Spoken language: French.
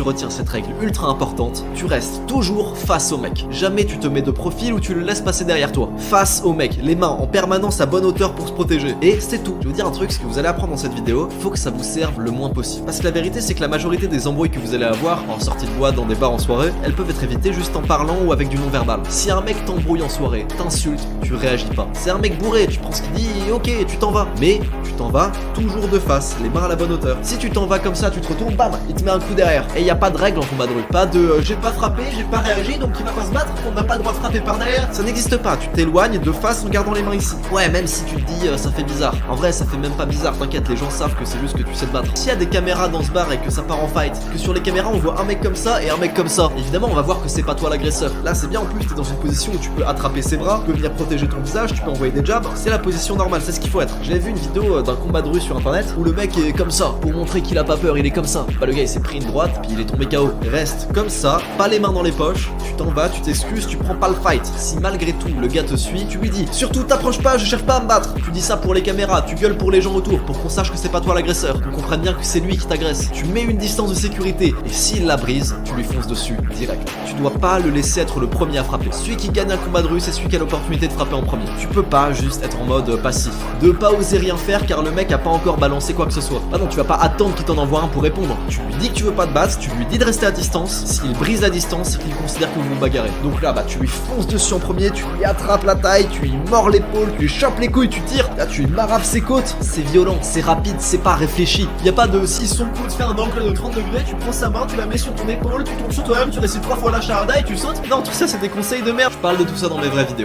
retiens cette règle ultra importante, tu restes toujours face au mec. Jamais tu te mets de profil ou tu le laisses passer derrière toi. Face au mec, les mains en permanence à bonne hauteur pour se protéger. Et c'est tout. Je vais vous dire un truc, ce que vous allez apprendre dans cette vidéo, faut que ça vous serve le moins possible. Parce que la vérité, c'est que la majorité des embrouilles que vous allez avoir en sortie de boîte, dans des bars en soirée, elles peuvent être évitées juste en parlant ou avec du non-verbal. Si un mec t'embrouille en soirée, t'insulte, tu réagis pas. C'est un mec bourré, tu prends ce qu'il dit, ok, tu t'en vas. Mais tu t'en vas toujours de face, les mains à la bonne hauteur. Si tu t'en vas comme ça, tu te retournes, bam, il te met un coup derrière. Et y a pas de règle en combat de rue. Pas de j'ai pas frappé, j'ai pas réagi, donc il va pas se battre, on n'a pas le droit de frapper par derrière. Ça n'existe pas, tu t'éloignes de face en gardant les mains ici. Ouais, même si tu te dis ça fait bizarre. En vrai, ça fait même pas bizarre, t'inquiète, les gens savent que c'est juste que tu sais te battre. S'il y a des caméras dans ce bar et que ça part en fight, que sur les caméras on voit un mec comme ça et un mec comme ça, évidemment on va voir que c'est pas toi l'agresseur. Là c'est bien, en plus t'es dans une position où tu peux attraper ses bras, tu peux venir protéger ton visage, tu peux envoyer des jabs, c'est la position normale, c'est ce qu'il faut être. J'avais vu une vidéo d'un combat de rue sur internet où le mec est comme ça, pour montrer qu'il a pas peur, il est comme ça. Bah le gars il s'est pris une droite, puis il est tombé KO. Reste comme ça, pas les mains dans les poches, tu t'en vas, tu t'excuses, tu prends pas le fight. Si malgré tout le gars te suit, tu lui dis surtout t'approches pas, je cherche pas à me battre. Tu dis ça pour les caméras, tu gueules pour les gens autour, pour qu'on sache que c'est pas toi l'agresseur, qu'on comprenne bien que c'est lui qui t'agresse. Tu mets une distance de sécurité, et s'il la brise, tu lui fonces dessus, direct. Tu dois pas le laisser être le premier à frapper. Celui qui gagne un combat de rue, c'est celui qui a l'opportunité de frapper en premier. Tu peux pas juste être en mode passif. De pas oser rien faire car le mec a pas encore balancé quoi que ce soit. Ah non, tu vas pas attendre qu'il t'en envoie un pour répondre. Tu lui dis que tu veux pas te battre, tu lui dis de rester à distance. S'il brise la distance, c'est qu'il considère que vous vous bagarrez. Donc là, bah tu lui fonces dessus en premier, tu lui attrapes la taille, tu lui mords l'épaule, tu lui chopes les couilles, tu tires. Là, tu lui marabes ses côtes. C'est violent, c'est rapide, c'est pas réfléchi. Y a pas de si son coude fait un angle de 30 degrés, tu prends sa main, tu la mets sur ton épaule, tu tombes sur toi-même, tu réussis 3 fois la charada et tu sautes. Non, tout ça c'est des conseils de merde. Je parle de tout ça dans mes vraies vidéos.